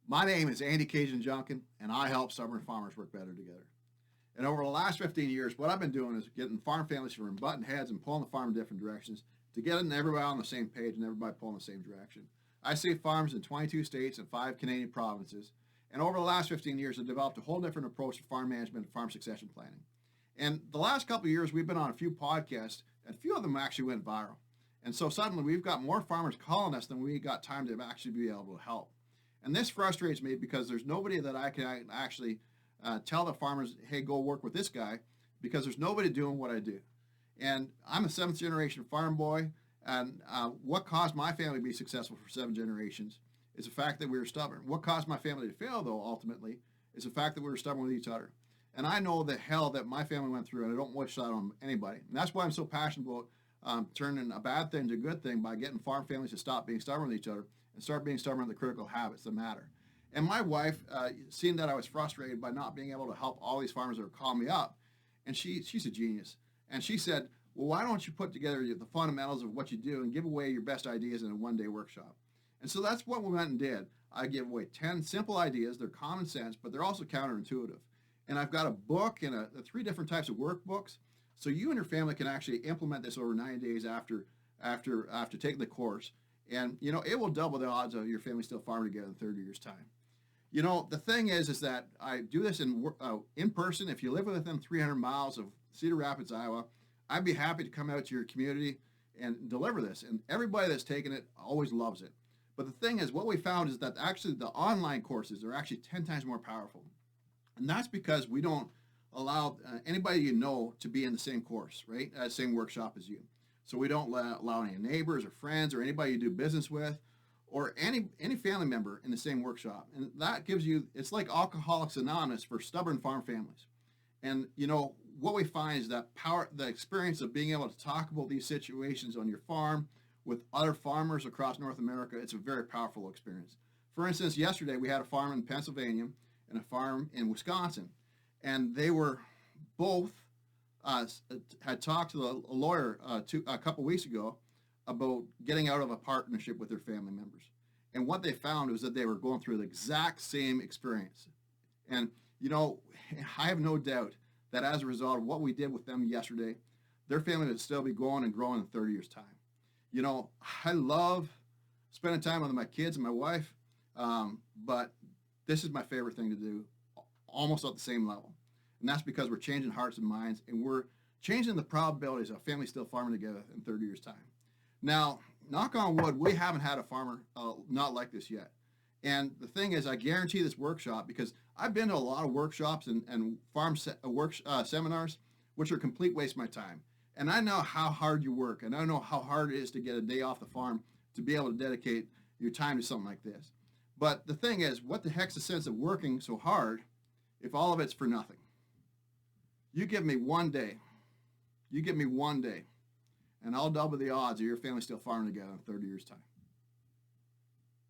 My name is Andy Cajun Junkin, and I help stubborn farmers work better together. And over the last 15 years, what I've been doing is getting farm families from button heads and pulling the farm in different directions to getting everybody on the same page and everybody pulling the same direction. I see farms in 22 states and 5 Canadian provinces. And over the last 15 years, I've developed a whole different approach to farm management and farm succession planning. And the last couple of years, we've been on a few podcasts, and a few of them actually went viral. And so suddenly, we've got more farmers calling us than we got time to actually be able to help. And this frustrates me because there's nobody that I can actually tell the farmers, hey, go work with this guy, because there's nobody doing what I do. And I'm a seventh generation farm boy, and what caused my family to be successful for 7 generations is the fact that we were stubborn. What caused my family to fail, though, ultimately, is the fact that we were stubborn with each other. And I know the hell that my family went through, and I don't wish that on anybody. And that's why I'm so passionate about turning a bad thing to a good thing by getting farm families to stop being stubborn with each other and start being stubborn with the critical habits that matter. And my wife, seeing that I was frustrated by not being able to help all these farmers that were calling me up, and she's a genius. And she said, well, why don't you put together the fundamentals of what you do and give away your best ideas in a one-day workshop? And so that's what we went and did. I give away 10 simple ideas. They're common sense, but they're also counterintuitive. And I've got a book and 3 different types of workbooks, so you and your family can actually implement this over 90 days after taking the course. And, it will double the odds of your family still farming together in 30 years' time. The thing is that I do this in person. If you live within 300 miles of Cedar Rapids, Iowa, I'd be happy to come out to your community and deliver this. And everybody that's taken it always loves it. But the thing is, what we found is that actually the online courses are actually 10 times more powerful. And that's because we don't allow anybody to be in the same course, right? Same workshop as you. So we don't allow any neighbors or friends or anybody you do business with or any family member in the same workshop. And that gives you, it's like Alcoholics Anonymous for stubborn farm families. And, what we find is that the experience of being able to talk about these situations on your farm with other farmers across North America, it's a very powerful experience. For instance, yesterday we had a farm in Pennsylvania and a farm in Wisconsin, and they were both had talked to a lawyer a couple weeks ago about getting out of a partnership with their family members. And what they found was that they were going through the exact same experience. And, I have no doubt that as a result of what we did with them yesterday, their family would still be growing and growing in 30 years' time. I love spending time with my kids and my wife, but this is my favorite thing to do, almost at the same level. And that's because we're changing hearts and minds, and we're changing the probabilities of families still farming together in 30 years' time. Now, knock on wood, we haven't had a farmer not like this yet. And the thing is, I guarantee this workshop, because I've been to a lot of workshops and farm seminars, which are a complete waste of my time. And I know how hard you work, and I know how hard it is to get a day off the farm to be able to dedicate your time to something like this. But the thing is, what the heck's the sense of working so hard if all of it's for nothing? You give me one day, and I'll double the odds of your family still farming together in 30 years' time.